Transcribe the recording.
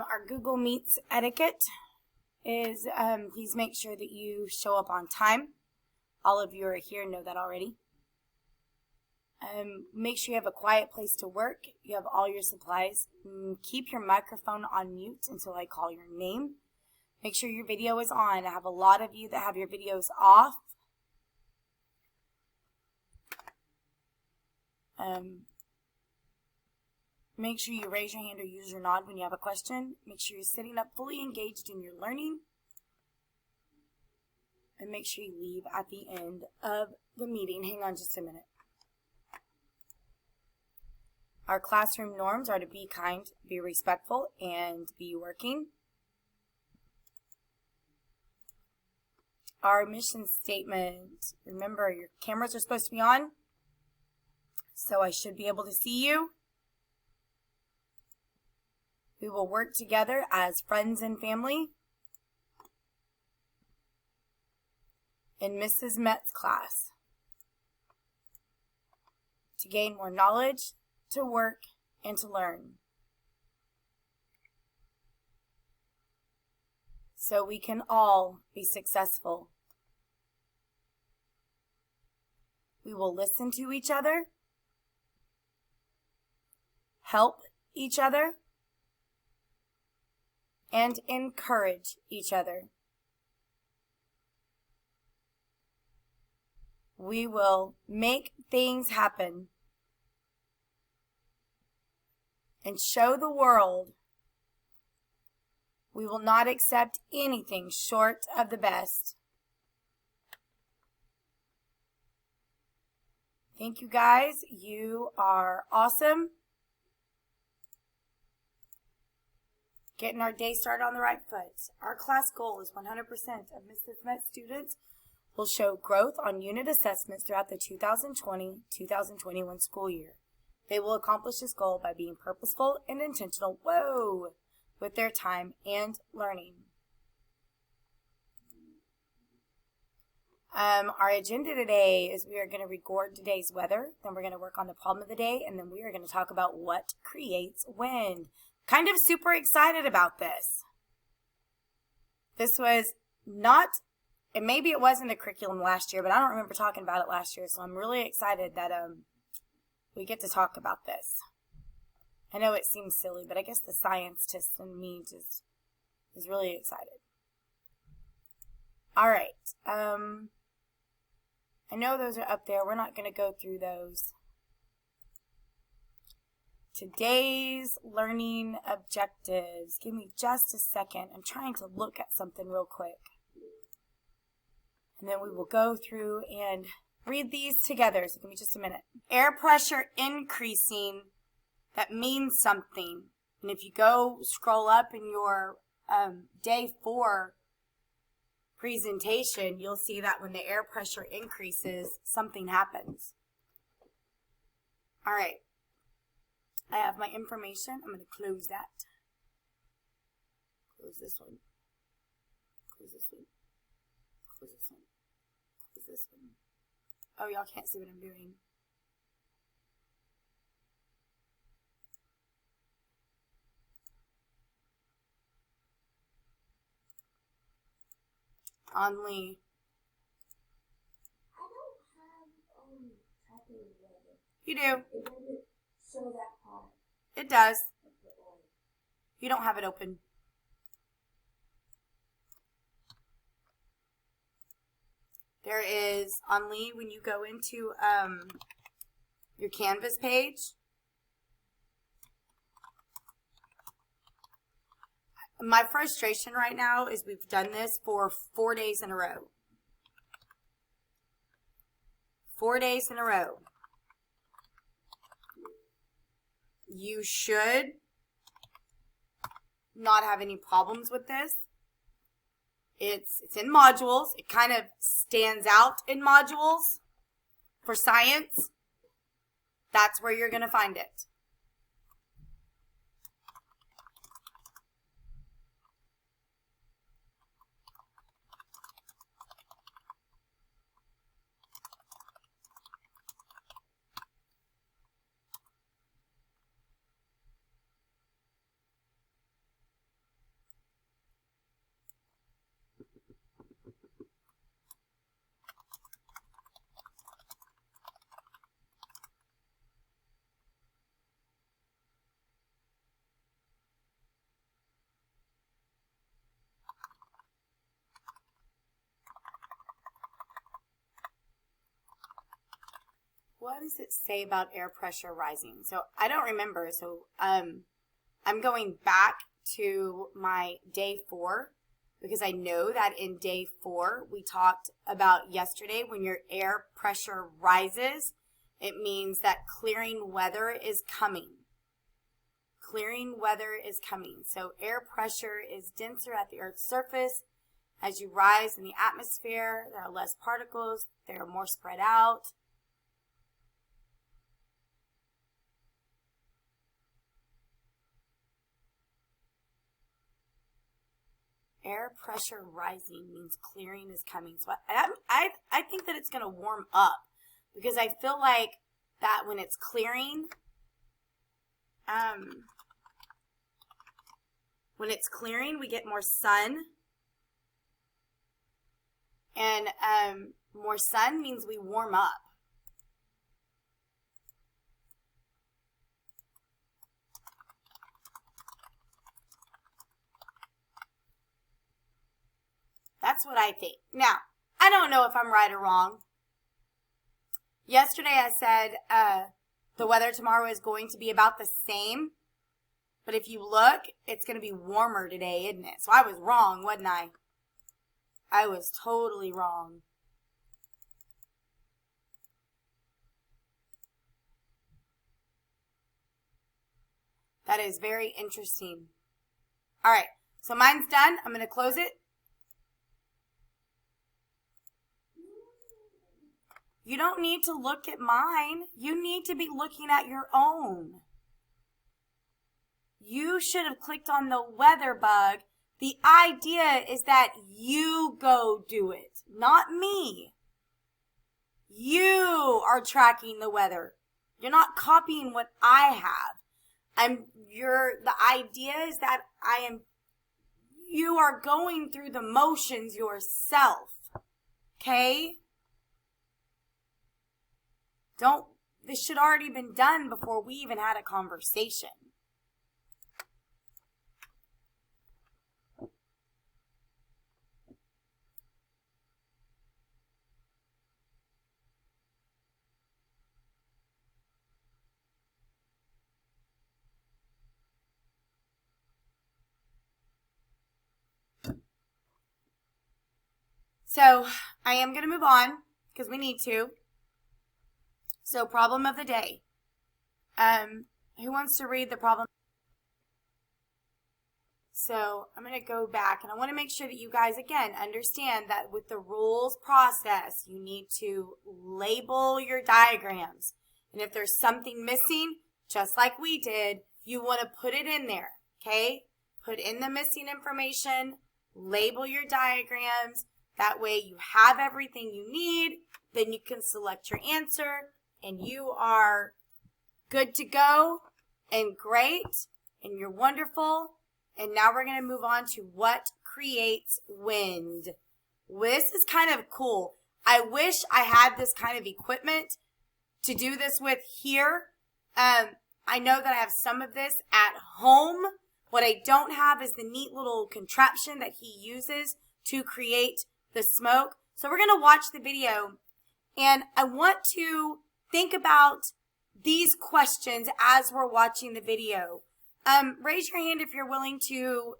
Our Google Meets etiquette is please make sure that you show up on time. All of you are here know that already. Make sure you have a quiet place to work. You have all your supplies. Keep your microphone on mute until I call your name. Make sure your video is on. I have a lot of you that have your videos off. Make sure you raise your hand or use your nod when you have a question. Make sure you're sitting up fully engaged in your learning. And make sure you leave at the end of the meeting. Hang on just a minute. Our classroom norms are to be kind, be respectful, and be working. Our mission statement, remember your cameras are supposed to be on, so I should be able to see you. We will work together as friends and family in Mrs. Met's class to gain more knowledge, to work, and to learn. So we can all be successful. We will listen to each other, help each other, and encourage each other. We will make things happen and show the world we will not accept anything short of the best. Thank you guys. You are awesome. Getting our day started on the right foot. Our class goal is 100% of Mrs. Met students will show growth on unit assessments throughout the 2020-2021 school year. They will accomplish this goal by being purposeful and intentional, with their time and learning. Our agenda today is we are going to record today's weather, then we're going to work on the problem of the day, and then we are going to talk about what creates wind. Kind of super excited about this. This was not, and maybe it was in the curriculum last year, but I don't remember talking about it last year, so I'm really excited that we get to talk about this. I know it seems silly, but I guess the scientist in me just is really excited. All right. I know those are up there. We're not going to go through those. Today's learning objectives. Give me just a second. I'm trying to look at something real quick. And then we will go through and read these together. So give me just a minute. Air pressure increasing. That means something. And if you go scroll up in your day 4 presentation, you'll see that when the air pressure increases, something happens. All right. I have my information. I'm going to close that. Close this one. Close this one. Close this one. Close this one. Oh, y'all can't see what I'm doing. On Lee. I don't have tracking weather. You do. It doesn't show that part. It does. You don't have it open. There is, on Lee, when you go into your Canvas page, my frustration right now is we've done this for 4 days in a row. 4 days in a row. You should not have any problems with this. It's in modules. It kind of stands out in modules for science. That's where you're going to find it. what does it say about air pressure rising? So I don't remember. So I'm going back to my day 4 because I know that in day 4 we talked about yesterday when your air pressure rises, it means that clearing weather is coming. Clearing weather is coming. So air pressure is denser at the Earth's surface. As you rise in the atmosphere, there are less particles. They are more spread out. Air pressure rising means clearing is coming. So I think that it's going to warm up because I feel like that when it's clearing, we get more sun. And more sun means we warm up. That's what I think. Now, I don't know if I'm right or wrong. Yesterday I said the weather tomorrow is going to be about the same. But if you look, it's going to be warmer today, isn't it? So I was wrong, wasn't I? I was totally wrong. That is very interesting. All right, so mine's done. I'm going to close it. You don't need to look at mine. You need to be looking at your own. You should have clicked on the weather bug. The idea is that you go do it, not me. You are tracking the weather. You're not copying what I have. The idea is that you are going through the motions yourself. Okay? This should already been done before we even had a conversation. So I am going to move on because we need to. So problem of the day. Who wants to read the problem? So I'm going to go back and I want to make sure that you guys, again, understand that with the rules process, you need to label your diagrams. And if there's something missing, just like we did, you want to put it in there, okay? Put in the missing information, label your diagrams. That way you have everything you need. Then you can select your answer and you are good to go and great and you're wonderful. And now we're going to move on to what creates wind. This is kind of cool. I wish I had this kind of equipment to do this with here. I know that I have some of this at home. What I don't have is the neat little contraption that he uses to create the smoke. So we're going to watch the video and I want to think about these questions as we're watching the video. Raise your hand if you're willing to